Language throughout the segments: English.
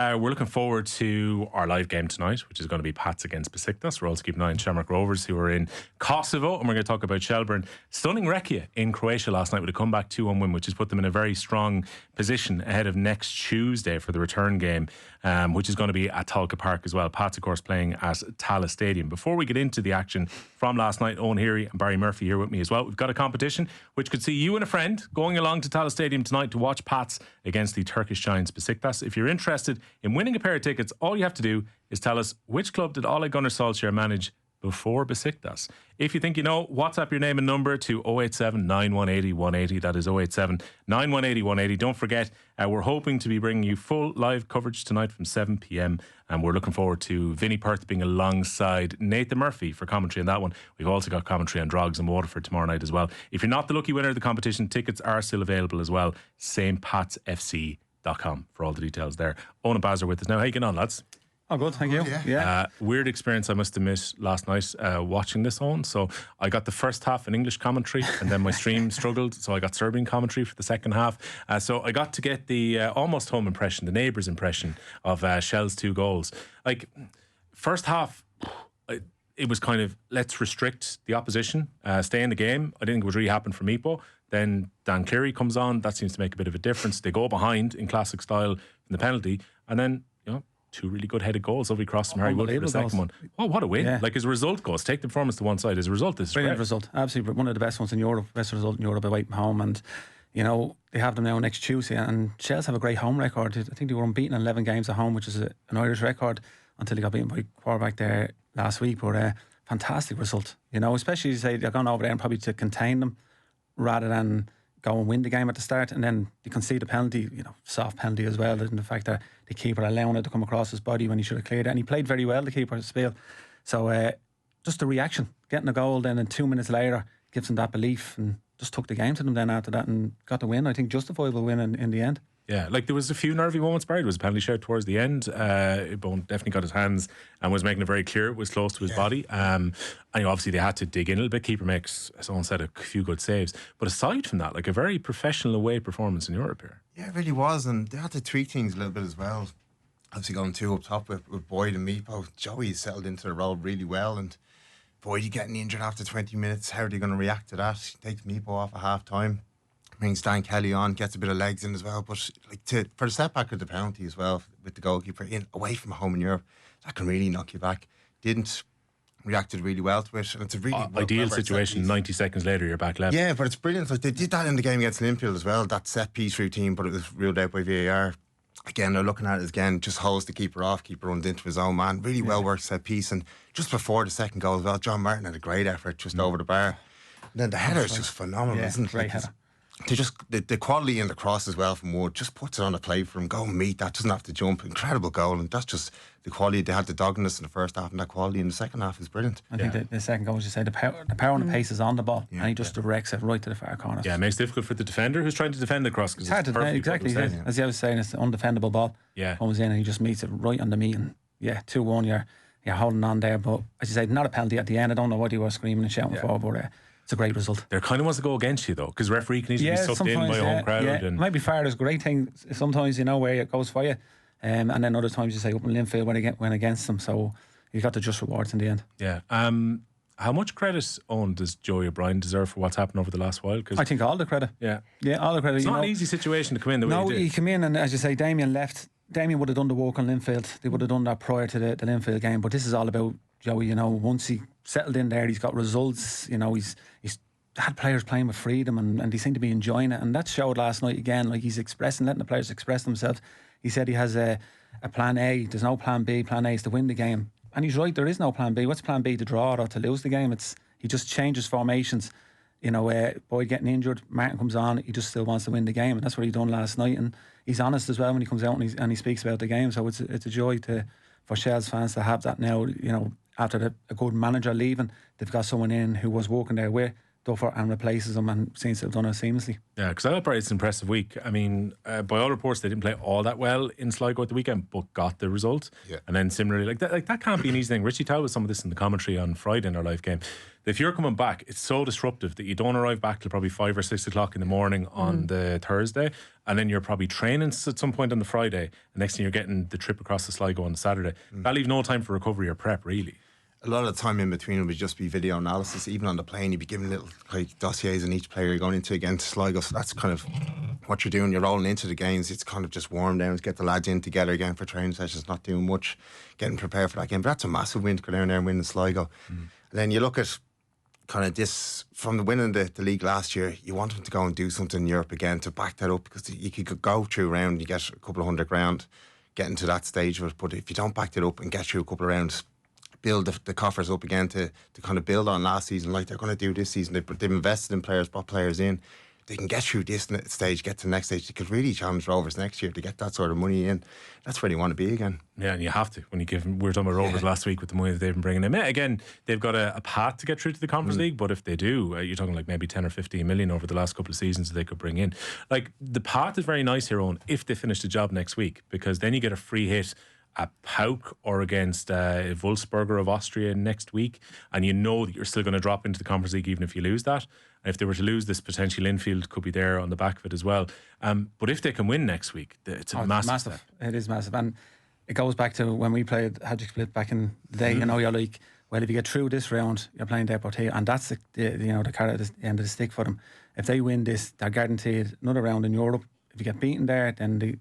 We're looking forward to our live game tonight, which is going to be Pats against Besiktas. We're also keeping an eye on Shamrock Rovers, who are in Kosovo, and we're going to talk about Shelbourne. Stunning Rekia in Croatia last night with a comeback 2-1 win, which has put them in a very strong position ahead of next Tuesday for the return game, which is going to be at Talca Park as well. Pats, of course, playing at Tallaght Stadium. Before we get into the action from last night, Owen Heary and Barry Murphy here with me as well. We've got a competition which could see you and a friend going along to Tallaght Stadium tonight to watch Pats against the Turkish giants Besiktas. If you're interested in winning a pair of tickets, all you have to do is tell us which club did Ole Gunnar Solskjaer manage before Besiktas. If you think you know, WhatsApp your name and number to 087 9180 180. That is 087 9180 180. Don't forget, we're hoping to be bringing you full live coverage tonight from 7 p.m. and we're looking forward to Vinnie Perth being alongside Nathan Murphy for commentary on that one. We've also got commentary on Drogheda and Waterford tomorrow night as well. If you're not the lucky winner of the competition, tickets are still available as well. SaintPatsFC.com for all the details there. Owen and Baz are with us now. How you getting on, lads? Oh, good, thank you. Yeah. Weird experience, I must admit, last night watching this on. So I got the first half in English commentary, and then my stream struggled, so I got Serbian commentary for the second half. So I got to get the almost home impression, the neighbours' impression of Shels' 2 goals. Like, first half, it was kind of, let's restrict the opposition, stay in the game. I didn't think it would really happen for Meepo. Then Dan Cleary comes on. That seems to make a bit of a difference. They go behind in classic style from the penalty, and then, 2 really good headed goals. Lovely cross from Harry Wood for the second one. Oh, what a win. Yeah. Like, as a result goes, take the performance to one side. As a result, this is brilliant great. result. Absolutely one of the best ones in Europe. Best result in Europe away from home. And, they have them now next Tuesday. And Shels have a great home record. I think they were unbeaten in 11 games at home, which is an Irish record, until they got beaten by quarterback there last week. But fantastic result. Especially, say, they're going over there and probably to contain them rather than go and win the game at the start, and then they concede a penalty, soft penalty as well, and the fact that the keeper allowing it to come across his body when he should have cleared it, and he played very well, the keeper, Spiel. So just the reaction, getting a goal, then and 2 minutes later gives them that belief, and just took the game to them then after that and got the win. I think justifiable win in the end. Yeah, like there was a few nervy moments, Barry. There was a penalty shout towards the end. Bone definitely got his hands and was making it very clear it was close to his body. And obviously they had to dig in a little bit. Keeper makes, as someone said, a few good saves. But aside from that, like a very professional away performance in Europe here. Yeah, it really was. And they had to tweak things a little bit as well. Obviously going 2 up top with Boyd and Meepo. Joey settled into the role really well. And Boyd getting injured after 20 minutes. How are they going to react to that? He takes Meepo off at half time. Brings Dan Kelly on, gets a bit of legs in as well. But for the setback of the penalty as well, with the goalkeeper in away from home in Europe, that can really knock you back. Reacted really well to it, and it's a really ideal situation. 90 seconds later, you're back left. Yeah, but it's brilliant. Like, they did that in the game against Linfield as well. That set piece routine, but it was ruled out by VAR. Again, they're looking at it again. Just holds the keeper off. Keeper runs into his own man. Really well worked set piece. And just before the second goal as well, John Martin had a great effort just over the bar. And then the header is just phenomenal, isn't it? Great header. They just the quality in the cross as well from Wood just puts it on a plate for him. Go and meet that, doesn't have to jump. Incredible goal, and that's just the quality. They had the doggedness in the first half, and that quality in the second half is brilliant. I think the second goal, as you say, the power and the pace is on the ball, and he just directs it right to the far corner. Yeah, it makes it difficult for the defender who's trying to defend the cross. It's hard to defend, exactly. As I was saying, it's an undefendable ball. Yeah, comes in and he just meets it right on the meat, and 2-1. You're holding on there, but as you say, not a penalty at the end. I don't know what you were screaming and shouting for, but it's a great result. There kind of wants to go against you though, because referee can easily be sucked in by a home crowd. And maybe fair, there's a great thing sometimes, where it goes for you, and then other times you say up in Linfield went against them, so you got the just rewards in the end. Yeah. How much credit, Owen, does Joey O'Brien deserve for what's happened over the last while? Cause I think all the credit. Yeah, all the credit. It's not an easy situation to come in the way he did. No, he came in, and as you say, Damien left. Damien would have done the work on Linfield. They would have done that prior to the Linfield game, but this is all about Joey. Once he settled in there, he's got results. He's had players playing with freedom, and they seem to be enjoying it, and that showed last night again. Like, he's letting the players express themselves. He said he has a plan A. There's no plan B. Plan A is to win the game, and he's right. There is no plan B. What's plan B? To draw or to lose the game? He just changes formations. Boyd getting injured, Martin comes on. He just still wants to win the game, and that's what he done last night. And he's honest as well when he comes out and he speaks about the game. So it's a joy for Shels fans to have that now. After a good manager leaving, they've got someone in who was working there with Duffer and replaces him, and seems to have done it seamlessly. Yeah, because I thought it's an impressive week. I mean, by all reports, they didn't play all that well in Sligo at the weekend, but got the result. Yeah. And then similarly, that can't be an easy thing. Richie told us some of this in the commentary on Friday in our live game. If you're coming back, it's so disruptive that you don't arrive back till probably 5 or 6 o'clock in the morning on the Thursday, and then you're probably training at some point on the Friday, and next thing you're getting the trip across the Sligo on the Saturday. That leaves no time for recovery or prep, really. A lot of the time in between would just be video analysis. Even on the plane, you'd be given little dossiers on each player you're going into against Sligo. So that's kind of what you're doing. You're rolling into the games. It's kind of just warm down, get the lads in together again for training sessions, not doing much, getting prepared for that game. But that's a massive win to go down there and win in Sligo. And then you look at kind of this, from the winning the league last year, you want them to go and do something in Europe again to back that up, because you could go through a round, you get a couple of $100,000 getting to that stage of it. But if you don't back it up and get through a couple of rounds, build the coffers up again to kind of build on last season like they're going to do this season. They've invested in players, brought players in. They can get through this stage, get to the next stage. They could really challenge Rovers next year to get that sort of money in. That's where they want to be again. Yeah, and you have to. When you give them, we were talking about Rovers last week with the money that they've been bringing in. Again, they've got a path to get through to the Conference League, but if they do, you're talking like maybe 10 or 15 million over the last couple of seasons that they could bring in. Like, the path is very nice here, Owen, if they finish the job next week, because then you get a free hit at Pauk or against Wolfsburger of Austria next week, and you know that you're still going to drop into the Conference League even if you lose that. And if they were to lose, this potential infield could be there on the back of it as well. But if they can win next week, it's a massive step. It is massive, and it goes back to when we played Hadrick Split back in the day. You know, you're like, well, if you get through this round, you're playing Deportivo, and that's the carrot at the end of the stick for them. If they win this, they're guaranteed another round in Europe. If you get beaten there, then they,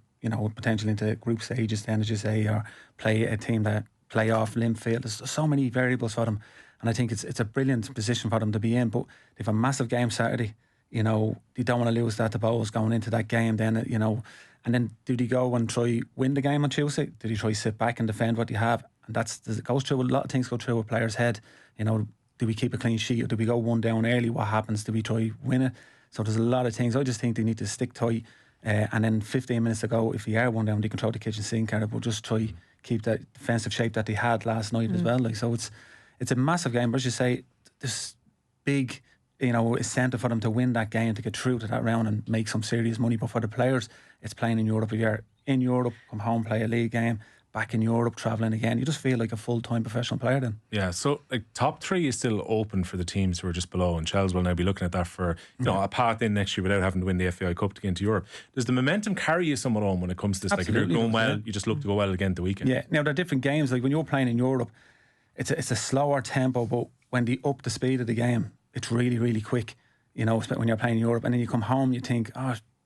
potentially into group stages, then, as you say, or play a team that play off Linfield. There's so many variables for them, and I think it's a brilliant position for them to be in. But they've a massive game Saturday. They don't want to lose that to Bows going into that game. Then and then do they go and try win the game on Tuesday? Do they try sit back and defend what they have? And it goes through a lot of things. Go through a player's head. Do we keep a clean sheet, or do we go one down early? What happens? Do we try win it? So there's a lot of things. I just think they need to stick tight. And then 15 minutes ago, if they are one down, they can throw the kitchen sink at it, but just try keep that defensive shape that they had last night as well. Like, so it's a massive game. But as you say, this big incentive for them to win that game, to get through to that round and make some serious money. But for the players, it's playing in Europe. If you're in Europe, come home, play a league game, back in Europe, travelling again, you just feel like a full-time professional player then. Yeah, so like top three is still open for the teams who are just below, and Shels will now be looking at that for a path in next year without having to win the FAI Cup to get into Europe. Does the momentum carry you somewhat on when it comes to this? Absolutely. Like, if you're going well, you just look to go well again the weekend. Yeah, now there are different games. Like when you're playing in Europe, it's a slower tempo, but when they up the speed of the game, it's really, really quick. When you're playing in Europe, and then you come home, you think,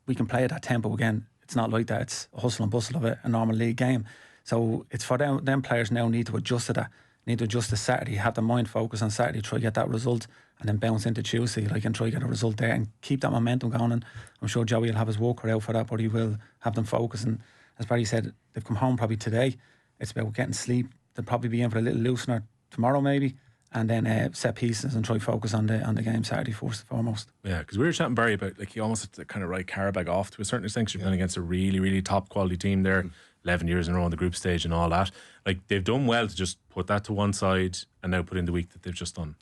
we can play at that tempo again. It's not like that. It's a hustle and bustle of a normal league game. So it's for them players now need to adjust to that. Need to adjust to Saturday, have their mind focused on Saturday, try to get that result, and then bounce into Tuesday, and try to get a result there and keep that momentum going. And I'm sure Joey will have his work out for that, but he will have them focus. And as Barry said, they've come home probably today. It's about getting sleep. They'll probably be in for a little loosener tomorrow maybe, and then set pieces and try to focus on the game Saturday first and foremost. Yeah, because we were chatting, Barry, about like you almost have to kind of write Carabag off to a certain extent. You're playing against a really, really top quality team there. 11 years in a row on the group stage and all that. Like, they've done well to just put that to one side and now put in the week that they've just done.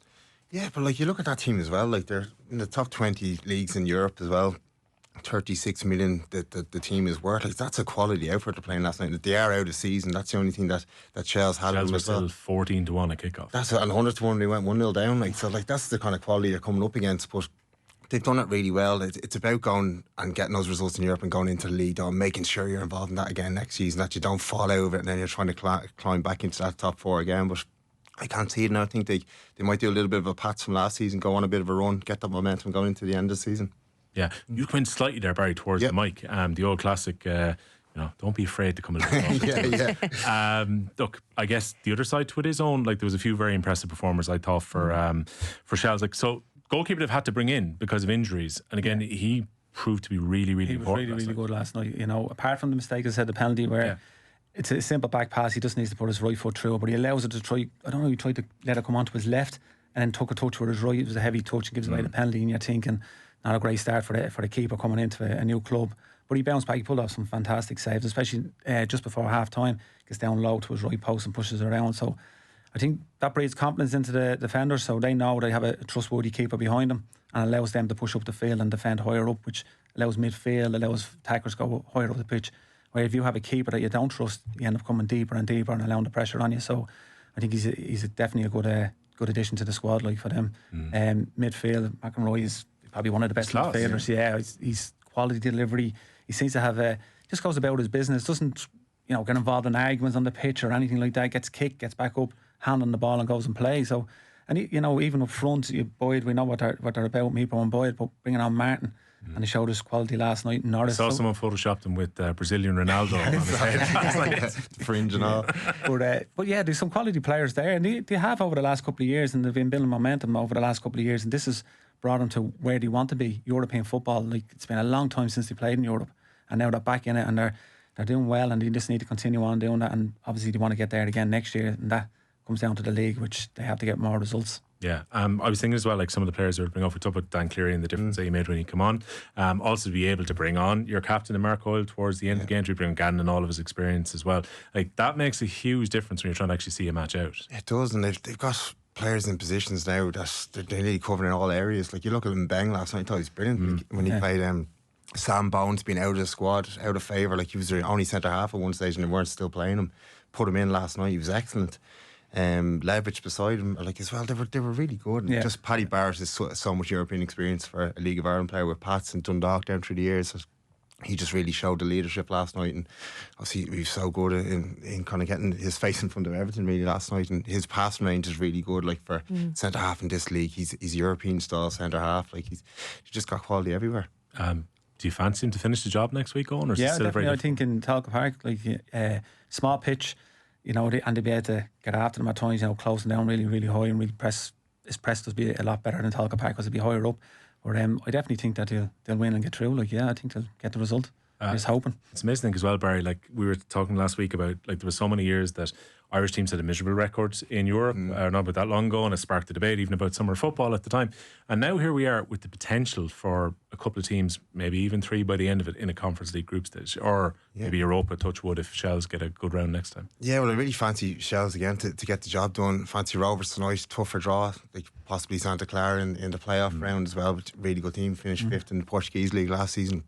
Yeah, but like you look at that team as well, like they're in the top 20 leagues in Europe as well. 36 million the team is worth. Like, that's a quality outfit they're playing last night. They are out of season. That's the only thing that Shels had. Shels them was as well. still 14-1 at kickoff. That's it, and 100-1 they went 1-0 down. Like, so like that's the kind of quality they're coming up against. But they've done it really well. It's about going and getting those results in Europe and going into the league, and making sure you're involved in that again next season, that you don't fall out of it and then you're trying to climb back into that top four again. But I can't see it now. I think they might do a little bit of a patch from last season, go on a bit of a run, get that momentum going into the end of the season. Yeah, you went slightly there, Barry, towards the mic. The old classic, don't be afraid to come a little look, I guess the other side to it is, Owen, like there was a few very impressive performers I thought for Shels. Like, so goalkeeper they've had to bring in because of injuries, and again he proved to be really, really important. He was really good last night. Apart from the mistake, I said the penalty where it's a simple back pass, he just needs to put his right foot through, but he allows it to try. I don't know, he tried to let it come onto his left and then took a touch with his right. It was a heavy touch and gives away the penalty, and you're thinking not a great start for the keeper coming into a new club. But he bounced back, he pulled off some fantastic saves, especially just before half time. Gets down low to his right post and pushes it around. So I think that breeds confidence into the defenders, so they know they have a trustworthy keeper behind them and allows them to push up the field and defend higher up, which allows midfield, allows attackers go higher up the pitch. Where if you have a keeper that you don't trust, you end up coming deeper and deeper and allowing the pressure on you. So I think he's definitely a good addition to the squad, like, for them. Midfield, McEnroy is probably one of the best midfielders. Yeah, he's quality delivery. He seems to have just goes about his business, doesn't get involved in arguments on the pitch or anything like that. Gets kicked, gets back up, hand on the ball and goes and plays. So, and even up front, Boyd, we know what they're about, Meepo and Boyd, but bringing on Martin, and he showed us quality last night in Norris. I saw someone photoshopped him with Brazilian Ronaldo on his head. Fringe and all. But yeah, there's some quality players there, and they have over the last couple of years, and they've been building momentum over the last couple of years, and this has brought them to where they want to be. European football, like, it's been a long time since they played in Europe, and now they're back in it, and they're doing well, and they just need to continue on doing that, and obviously they want to get there again next year, and that comes down to the league, which they have to get more results. Yeah, I was thinking as well, like, some of the players who would bring off, we talked about Dan Cleary and the difference that he made when he came on. Also to be able to bring on your captain and Mark Hoyle towards the end of the game, to bring Gannon and all of his experience as well. Like, that makes a huge difference when you're trying to actually see a match out. It does, and they've got players in positions now that they're really covering all areas. Like, you look at Mbeng last night, I thought he was brilliant when he played. Sam Bones being out of the squad, out of favour, like, he was only centre half at one stage and they weren't still playing him. Put him in last night, he was excellent. Leverage beside him, like, as well, they were really good. And just Paddy Barrett has so much European experience for a League of Ireland player with Pats and Dundalk down through the years. He just really showed the leadership last night, and obviously he was so good in kind of getting his face in front of everything really last night, and his passing range is really good. Like, for centre half in this league, he's European style centre half. Like, he's just got quality everywhere. Do you fancy him to finish the job next week, Owen? Yeah, definitely. I think in Talca Park, like, small pitch, and they'd be able to get after them at times, closing down really, really high, and really his press does be a lot better than Talca Park because it'd be higher up. But I definitely think that they'll win and get through. Like, I think they'll get the result. Just hoping. It's amazing thing as well, Barry. Like, we were talking last week about, like, there was so many years that Irish teams had a miserable record in Europe, not about that long ago, and it sparked the debate even about summer football at the time. And now here we are with the potential for a couple of teams, maybe even 3 by the end of it, in a Conference League group stage, or maybe Europa, touch wood, if Shels get a good round next time. Yeah, well, I really fancy Shels again to get the job done. Fancy Rovers tonight, tougher draw, like possibly Santa Clara in the playoff round as well, but really good team, finished 5th in the Portuguese League last season.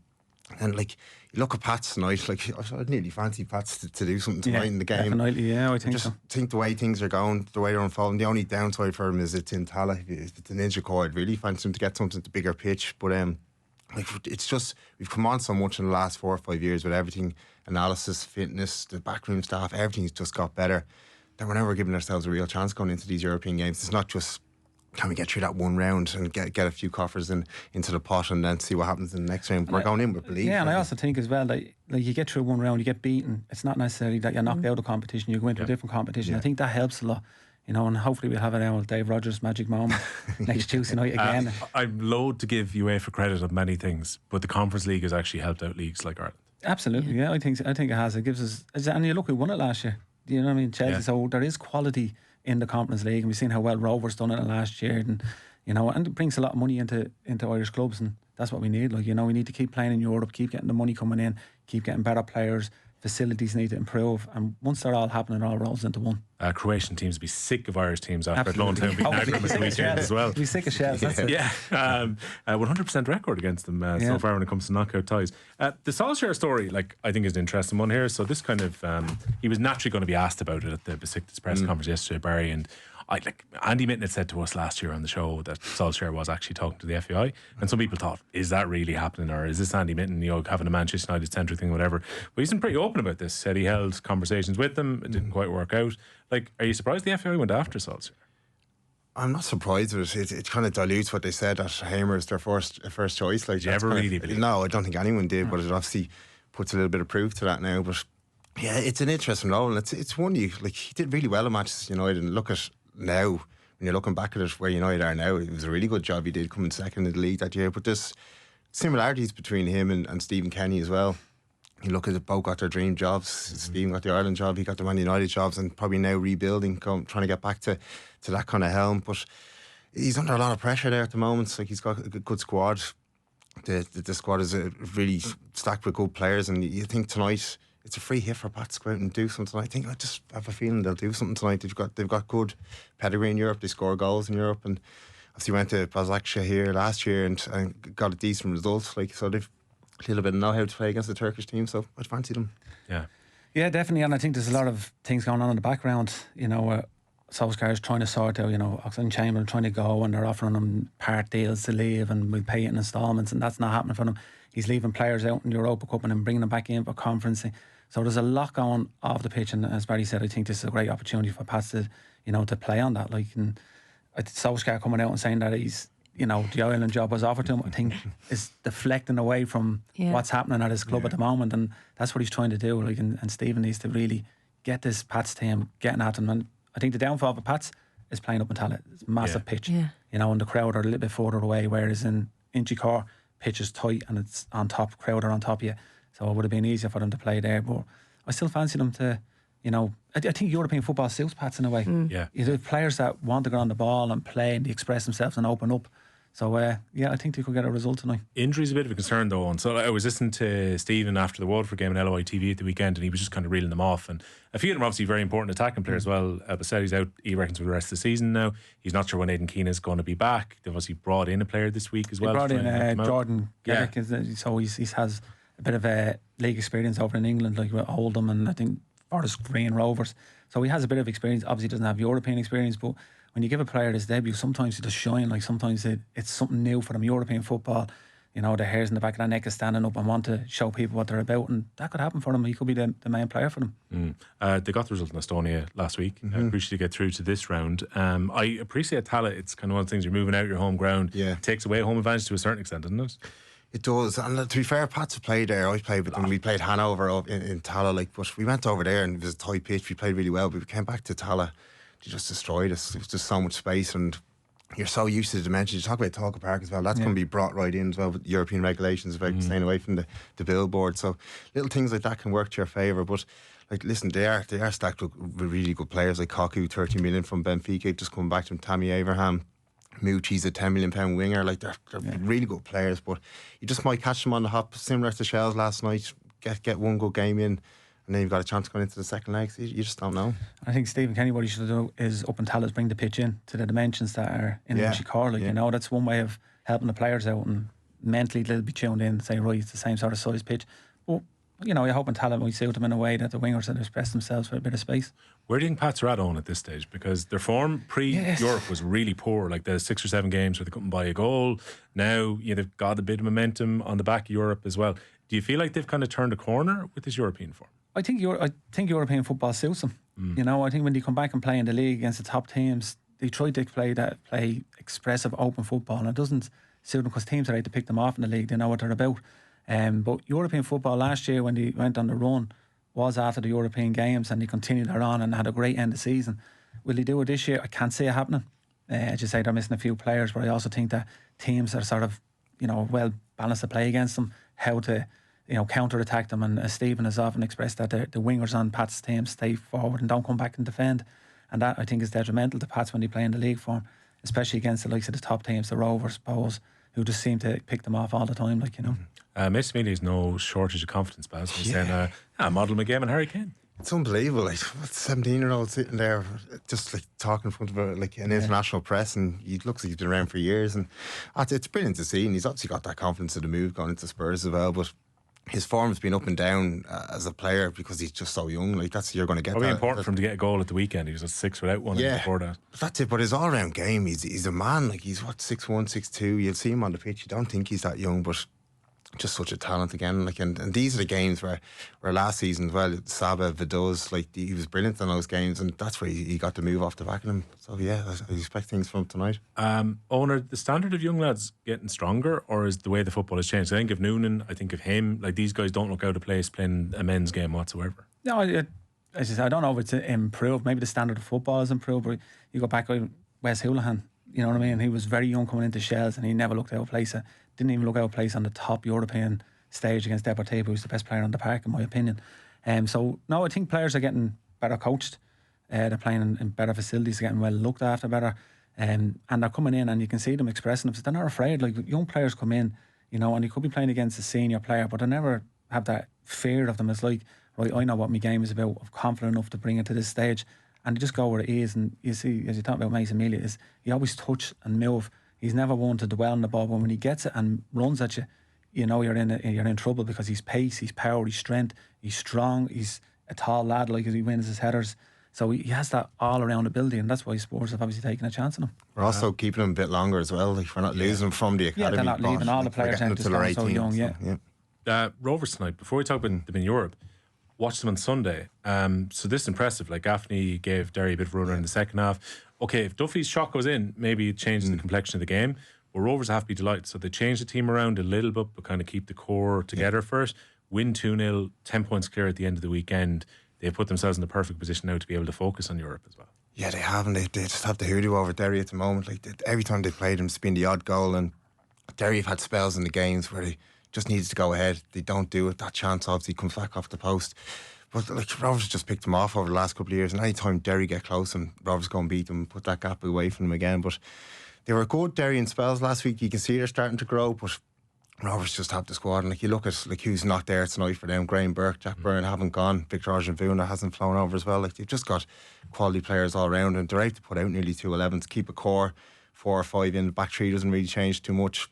And, like, you look at Pats tonight, like, I'd nearly fancy Pats to do something tonight in the game. Definitely, I think so. Think the way things are going, the way they're unfolding, the only downside for him is it's in Tala. If it's an injury core, I'd really fancy him to get something to bigger pitch. But like, it's just, we've come on so much in the last 4 or 5 years with everything, analysis, fitness, the backroom staff, everything's just got better. Then we're never giving ourselves a real chance going into these European games. It's not just, can we get through that one round and get a few coffers into the pot and then see what happens in the next round? We're going in with belief. Yeah, and I also think as well that, like, you get through one round, you get beaten. It's not necessarily that you're knocked out of competition. You go into a different competition. I think that helps a lot. And hopefully we'll have it now with Dave Rogers' magic moment next Tuesday night again. I'm loath to give UEFA credit on many things, but the Conference League has actually helped out leagues like Ireland. Absolutely, I think it has. It gives us, and you look, we won it last year. You know what I mean, Chelsea. So there is quality in the Conference League, and we've seen how well Rovers done it last year, and and it brings a lot of money into Irish clubs, and that's what we need. Like, we need to keep playing in Europe, keep getting the money coming in, keep getting better players. Facilities need to improve, and once they're all happening, it all rolls into one. Croatian teams be sick of Irish teams after a long time being Agram this weekend as well. Be sick of Shels. That's it. 100% record against them so far when it comes to knockout ties. The Solskjaer story, like, I think is an interesting one here. So this kind of he was naturally going to be asked about it at the Besiktas press conference yesterday, Barry, and Andy Mitten had said to us last year on the show that Solskjaer was actually talking to the FAI, and some people thought, is that really happening, or is this Andy Mitten having a Manchester United centric thing, whatever? But he's been pretty open about this. Said he held conversations with them, it didn't quite work out. Like, are you surprised the FAI went after Solskjaer? I'm not surprised with it. It kind of dilutes what they said that Hamer is their first choice. Like, did you ever really believe? No, I don't think anyone did, but it obviously puts a little bit of proof to that now. But yeah, it's an interesting role, and it's one he did really well at Manchester United, and look at now, when you're looking back at it, where United are now, it was a really good job he did coming second in the league that year. But there's similarities between him and Stephen Kenny as well. You look at it, both got their dream jobs. Stephen got the Ireland job, he got the Man United jobs, and probably now rebuilding, trying to get back to that kind of helm. But he's under a lot of pressure there at the moment. Like, he's got a good squad. The squad is really stacked with good players, and you think tonight, it's a free hit for Pats to go out and do something. I just have a feeling they'll do something tonight. They've got good pedigree in Europe. They score goals in Europe, and obviously went to Ballkani here last year and got a decent result. Like, so they've a little bit of know how to play against the Turkish team. So I'd fancy them. Yeah, definitely. And I think there's a lot of things going on in the background. Solskjaer is trying to sort out, Oxlade-Chamberlain trying to go, and they're offering them part deals to leave and we'll pay it in instalments, and that's not happening for them. He's leaving players out in the Europa Cup and then bringing them back in for conferencing. So there's a lot going off the pitch, and as Barry said, I think this is a great opportunity for Pats to, to play on that. Like, and Solskjaer coming out and saying that he's, the Ireland job was offered to him, I think is deflecting away from what's happening at his club at the moment, and that's what he's trying to do. Like, and Stephen needs to really get this Pats team getting at him. And I think the downfall of Pats is playing up in Tallaght. It's a massive pitch, and the crowd are a little bit further away, whereas in Inchicore, pitch is tight and it's on top, crowd are on top of you. So it would have been easier for them to play there. But I still fancy them to, I think European football suits Pats in a way. You have players that want to get on the ball and play and express themselves and open up. So, I think they could get a result tonight. Injury's a bit of a concern, though. And so I was listening to Stephen after the Waterford game on LOI TV at the weekend, and he was just kind of reeling them off. And a few of them are obviously very important attacking players as well. Baselli's out, he reckons, for the rest of the season now. He's not sure when Aidan Keane is going to be back. They've obviously brought in a player this week as well. They brought in Jordan Gerrick, so he has a bit of league experience over in England, like with Oldham and I think Forest Green Rovers. So he has a bit of experience. Obviously doesn't have European experience, but when you give a player his debut, sometimes he just shine. Like, sometimes it's something new for them. European football, the hairs in the back of their neck is standing up and want to show people what they're about, and that could happen for them. He could be the main player for them. They got the result in Estonia last week. Crucial to get through to this round. I appreciate Tallaght. It's kind of one of the things, you're moving out your home ground. It takes away home advantage to a certain extent, doesn't it? It does, and to be fair, Pats have played there. I played with them. We played Hanover up in Tallaght, but we went over there and it was a tight pitch. We played really well, but we came back to Tallaght. They just destroyed us. It was just so much space, and you're so used to the dimensions. You talk about Talca Park as well. That's going to be brought right in as well with European regulations about staying away from the billboard. So little things like that can work to your favour. But like, listen, they are stacked with really good players like Kaku, 30 million from Benfica, just coming back from Tammy Abraham. Moochie's a £10 million winger. Like, they're really good players, but you just might catch them on the hop, similar to Shels last night. Get one good game in, and then you've got a chance going into the second leg. So you just don't know. I think Stephen Kenny, what he should do is up in Tallaght, bring the pitch in to the dimensions that are in Inchicore. Like, that's one way of helping the players out, and mentally they'll be tuned in and say, right, it's the same sort of size pitch. But you hope in Tallaght we suit them in a way that the wingers can express themselves for a bit of space. Where do you think Pats are at on at this stage? Because their form pre-Europe was really poor, like the 6 or 7 games where they couldn't buy a goal. Now they've got a bit of momentum on the back of Europe as well. Do you feel like they've kind of turned a corner with this European form? I think European football suits them. I think when they come back and play in the league against the top teams, they try to play expressive, open football, and it doesn't suit them because teams are out to pick them off in the league. They know what they're about. But European football last year, when they went on the run, was after the European games, and they continued their on and had a great end of season. Will they do it this year? I can't see it happening. As you say, they're missing a few players, but I also think that teams are sort of, well balanced to play against them, how to, counter-attack them. And Stephen has often expressed that the wingers on Pat's team stay forward and don't come back and defend. And that, I think, is detrimental to Pats when they play in the league form, especially against the likes of the top teams, the Rovers, Bows, who just seem to pick them off all the time, Miss Mealy's no shortage of confidence, Baz. He's saying, model my game and Harry Kane. It's unbelievable. Like, 17-year-old sitting there, just like talking in front of an international press, and he looks like he's been around for years. And it's brilliant to see. And he's obviously got that confidence of the move going into Spurs as well. But his form has been up and down as a player because he's just so young. Like, you're going to get. Probably important for him to get a goal at the weekend. He was at 6 without one before that. That's it. But his all-round game, he's a man. Like, he's 6'1", 6'2". You'll see him on the pitch. You don't think he's that young, but just such a talent again. Like, and these are the games where last season, well, Saba, Viduz, like, he was brilliant in those games, and that's where he got the move off the back of him. So I expect things from him tonight. Owner, the standard of young lads getting stronger, or is the way the football has changed? I think of Noonan, I think of him. Like, these guys don't look out of place playing a men's game whatsoever. No, as I said, I don't know if it's improved. Maybe the standard of football has improved, but you go back to Wes Houlihan, you know what I mean? He was very young coming into Shels, and he never looked out of place. Didn't even look out of place on the top European stage against Deportivo, who's the best player on the park, in my opinion. So, no, I think players are getting better coached. They're playing in better facilities, getting well looked after better. And they're coming in, and you can see them expressing themselves. They're not afraid. Like, young players come in, and you could be playing against a senior player, but they never have that fear of them. It's like, right, I know what my game is about. I'm confident enough to bring it to this stage, and just go where it is. And you see, as you talk about Mason Amelia, is he always touch and move. He's never one to dwell on the ball. But when he gets it and runs at you, you know you're in trouble, because he's pace, he's power, he's strength, he's strong, he's a tall lad, like, as he wins his headers. So he has that all-around ability, and that's why Spurs have obviously taken a chance on him. We're also keeping him a bit longer as well. Like, we're not losing him from the academy. Yeah, they're not leaving. All the players are just gone so young. Yeah. Rovers tonight, before we talk about them in Europe, watched them on Sunday. So this is impressive. Like, Gaffney gave Derry a bit of a runner in the second half. Okay, if Duffy's shot goes in, maybe it changes the complexion of the game. But Rovers have to be delighted. So they changed the team around a little bit, but kind of keep the core together first. Win 2-0, 10 points clear at the end of the weekend. They put themselves in the perfect position now to be able to focus on Europe as well. Yeah, they haven't. They just have the hoodoo over Derry at the moment. Like, every time they played them, it's been the odd goal. And Derry have had spells in the games where they just needed to go ahead. They don't do it. That chance obviously comes back off the post. But like, Rovers just picked them off over the last couple of years. And any time Derry get close, and Rovers go and beat them, put that gap away from them again. But they were good, Derry, in spells last week. You can see they're starting to grow, but Rovers just have the squad. And like, you look at like who's not there tonight for them. Graham Burke, Jack Byrne haven't gone. Victor Arjanvuna hasn't flown over as well. Like, they've just got quality players all around, and they're able to put out nearly 2-11 to keep a core 4 or 5 in. The back three doesn't really change too much.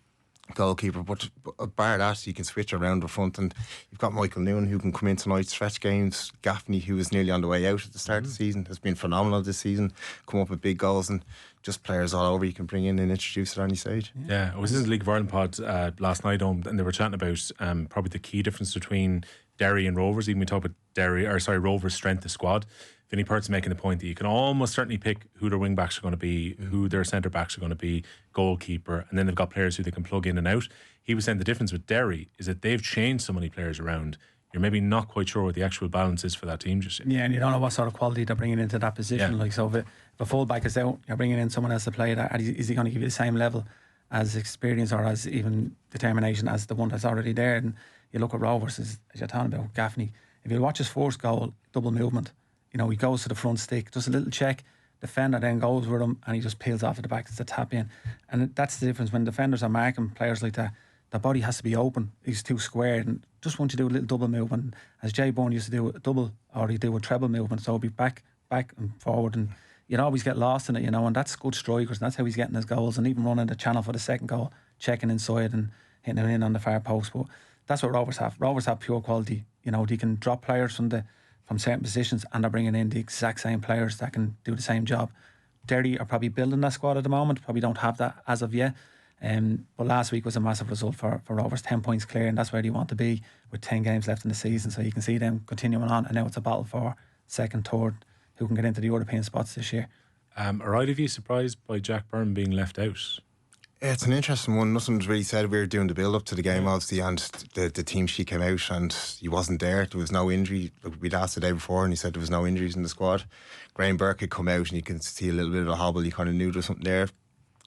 Goalkeeper, but bar that, you can switch around the front, and you've got Michael Noonan who can come in tonight, stretch games. Gaffney, who was nearly on the way out at the start of the season, has been phenomenal this season, come up with big goals, and just players all over you can bring in and introduce at any stage. Yeah, I was in the League of Ireland pod last night, and they were chatting about probably the key difference between Derry and Rovers. Even we talk about Rovers' strength of squad. Vinnie Pert's making the point that you can almost certainly pick who their wing backs are going to be, who their centre backs are going to be, goalkeeper, and then they've got players who they can plug in and out. He was saying the difference with Derry is that they've changed so many players around. You're maybe not quite sure what the actual balance is for that team just yet. Yeah, and you don't know what sort of quality they're bringing into that position. Yeah. Like, so if a fullback is out, you're bringing in someone else to play that. Is he going to give you the same level as experience or as even determination as the one that's already there? And you look at Rovers, as you're talking about, Gaffney. If you watch his first goal, double movement. You know, he goes to the front stick, just a little check. Defender then goes with him, and he just peels off at the back. It's a tap in, and that's the difference when defenders are marking players like that. Their body has to be open. He's too squared, and just want you to do a little double movement. As Jay Bourne used to do a double, or he'd do a treble movement, so he'd be back and forward, and you'd always get lost in it, you know. And that's good strikers, and that's how he's getting his goals, and even running the channel for the second goal, checking inside and hitting it in on the far post. But that's what Rovers have. Rovers have pure quality. You know, they can drop players from certain positions, and they're bringing in the exact same players that can do the same job. Derry are probably building that squad at the moment, probably don't have that as of yet. But last week was a massive result for Rovers, 10 points clear, and that's where they want to be with 10 games left in the season. So you can see them continuing on, and now it's a battle for second, third, who can get into the European spots this year. Are either of you surprised by Jack Byrne being left out? Yeah, it's an interesting one. Nothing was really said. We were doing the build up to the game, obviously, and the team sheet came out and he wasn't there. There was no injury. We'd asked the day before and he said there was no injuries in the squad. Graham Burke had come out and you can see a little bit of a hobble. You kind of knew there was something there.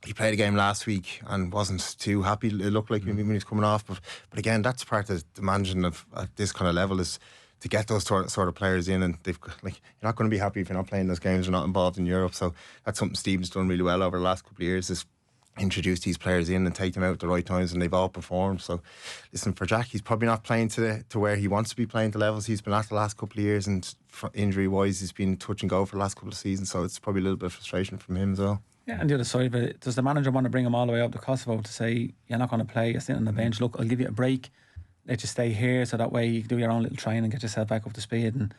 He played a game last week and wasn't too happy, it looked like, when he was coming off. But again, that's part of the managing of at this kind of level, is to get those sort of players in, and they've like, you're not going to be happy if you're not playing those games or not involved in Europe. So that's something Stephen's done really well over the last couple of years, is introduce these players in and take them out at the right times, and they've all performed. So listen, for Jack, he's probably not playing to where he wants to be playing, the levels he's been at the last couple of years, and injury wise he's been touch and go for the last couple of seasons, so it's probably a little bit of frustration from him as well. Yeah, and the other side of it, does the manager want to bring him all the way up to Kosovo to say, you're not going to play, you're sitting on the bench, look, I'll give you a break, let you stay here, so that way you can do your own little training and get yourself back up to speed, and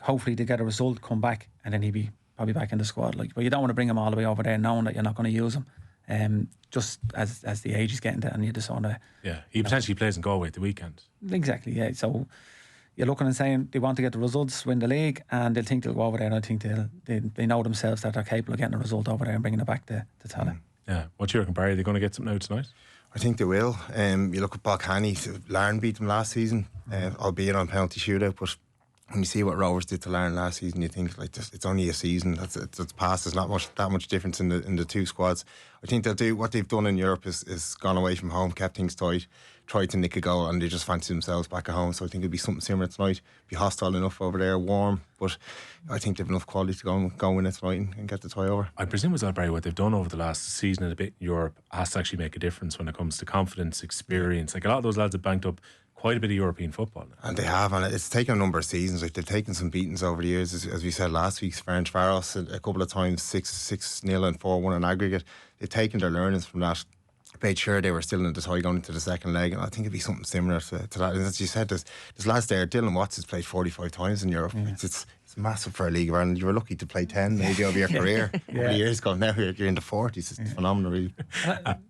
hopefully they get a result, come back, and then he'd be probably back in the squad. Like, but you don't want to bring him all the way over there knowing that you're not going to use him. Just as the age is getting to, and you just want to. Yeah, he potentially plays in Galway at the weekend. Exactly, yeah. So you're looking and saying they want to get the results, win the league, and they'll think they'll go over there, and I think they know themselves that they're capable of getting a result over there and bringing it back to Tala. Yeah, what's your compare? Are they going to get something out tonight? I think they will. You look at Ballkani, Larne beat them last season, albeit on penalty shootout, but when you see what Rovers did to Larne last season, you think, like, it's only a season. It's past. There's not that much difference in the two squads. I think they'll do what they've done in Europe is gone away from home, kept things tight, tried to nick a goal, and they just fancy themselves back at home. So I think it'll be something similar tonight. Be hostile enough over there, warm, but I think they've enough quality to go win it tonight and get the tie over. I presume as well, Barry, what they've done over the last season and a bit in Europe has to actually make a difference when it comes to confidence, experience. Like, a lot of those lads have banked up quite a bit of European football now. And they have, and it's taken a number of seasons. Like, they've taken some beatings over the years, as we said last week. Ferencváros a couple of times, 6-0 and 4-1 in aggregate. They've taken their learnings from that, made sure they were still in the tie going into the second leg, and I think it'd be something similar to that. And as you said, there's lads there. Dylan Watts has played 45 times in Europe. It's massive for a league of Ireland. You were lucky to play 10 maybe over your career. Over the years ago, now you're in the 40s. It's phenomenal, really.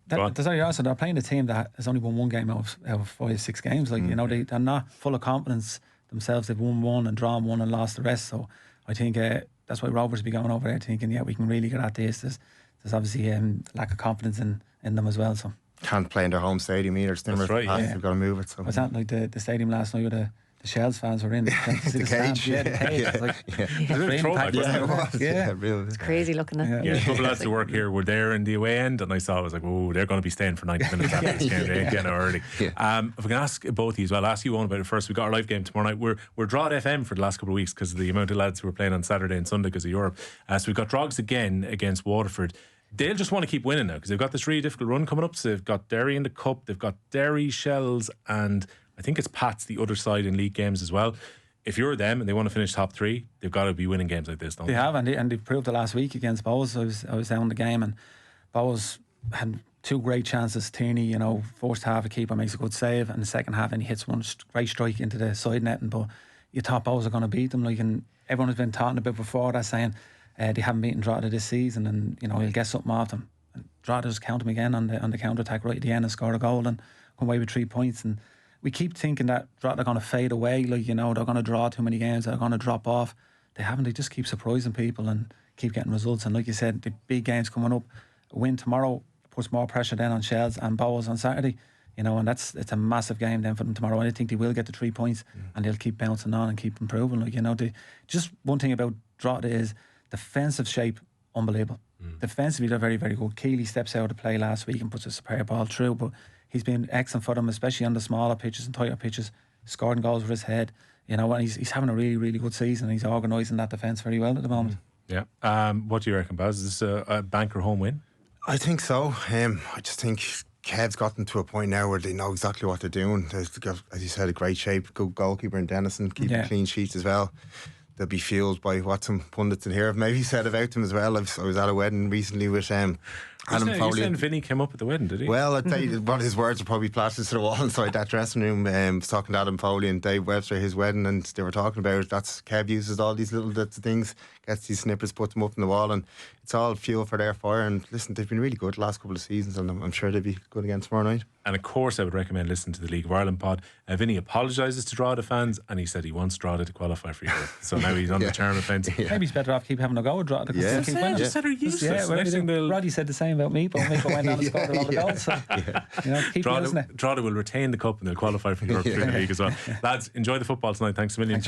They're playing a team that has only won one game out of 5-6 games. Like, you know, they're not full of confidence themselves. They've won one and drawn one and lost the rest. So I think that's why Rovers will be going over there thinking, yeah, we can really get at this. There's obviously lack of confidence in them as well. So can't play in their home stadium either. That's right, they've got to move it. So was that like the stadium last night where the Shels fans were in? The cage. Yeah, the cage. It's like, It's crazy looking at. Yeah, a couple of lads who work here were there in the away end, and I saw it was like, oh, they're going to be staying for 90 minutes after this game. They ain't getting out early. If I can ask both of you as well, ask you one about it first. We've got our live game tomorrow night. We're Drogheda FM for the last couple of weeks because of the amount of lads who were playing on Saturday and Sunday because of Europe. So we've got Drogs again against Waterford. They'll just want to keep winning now because they've got this really difficult run coming up. So they've got Derry in the Cup, they've got Derry, Shels, and I think it's Pats the other side in league games as well. If you're them and they want to finish top 3, they've got to be winning games like this, don't they? They have, and they've proved it last week against Bowes. I was down the game, and Bowes had 2 great chances. Tierney, you know, first half a keeper makes a good save, and the second half, and he hits one great strike into the side netting. But you thought Bowes are going to beat them, like, and everyone has been talking a bit before that, saying they haven't beaten Drogheda this season, and you know he'll get something off them. And Drogheda just count him again on the counter attack right at the end and score a goal and come away with 3 points. And we keep thinking that Drogheda are going to fade away, like, you know, they're going to draw too many games, they're going to drop off. They haven't. They just keep surprising people and keep getting results. And like you said, the big games coming up. A win tomorrow puts more pressure then on Shels and Bowes on Saturday. You know, and it's a massive game then for them tomorrow. And I think they will get the 3 points and they'll keep bouncing on and keep improving. Like, you know, just one thing about Drogheda is defensive shape, unbelievable. Defensively, they're very, very good. Keeley steps out of play last week and puts a superb ball through, but he's been excellent for them, especially on the smaller pitches and tighter pitches, scoring goals with his head. You know, and he's having a really, really good season, and he's organising that defence very well at the moment. Yeah. What do you reckon, Baz? Is this a banker home win? I think so. I just think Kev's gotten to a point now where they know exactly what they're doing. They've got, as you said, a great shape, good goalkeeper in Dennison, keeping clean sheets as well. They'll be fueled by what some pundits in here have maybe said about them as well. I was at a wedding recently with Adam Foley. You're saying Vinny came up at the wedding, did he? Well, I'd tell you, one of his words are probably plastered to the wall inside that dressing room. I was talking to Adam Foley and Dave Webster at his wedding, and they were talking about that's Kev uses all these little bits of things, gets these snippets, puts them up on the wall, and it's all fuel for their fire. And listen, they've been really good the last couple of seasons, and I'm sure they'll be good again tomorrow night. And of course, I would recommend listening to the League of Ireland pod. Vinny apologises to Drogheda fans, and he said he wants Drogheda to qualify for Europe. So now he's on the charm offensive. Maybe he's better off keep having a go with Drogheda. Just said they're useless. Roddy said the same about me, but Michael went on and scored a lot of goals. So, you know, keep using it. Drogheda will retain the cup and they'll qualify for Europe through the league as well. Lads, enjoy the football tonight. Thanks a million.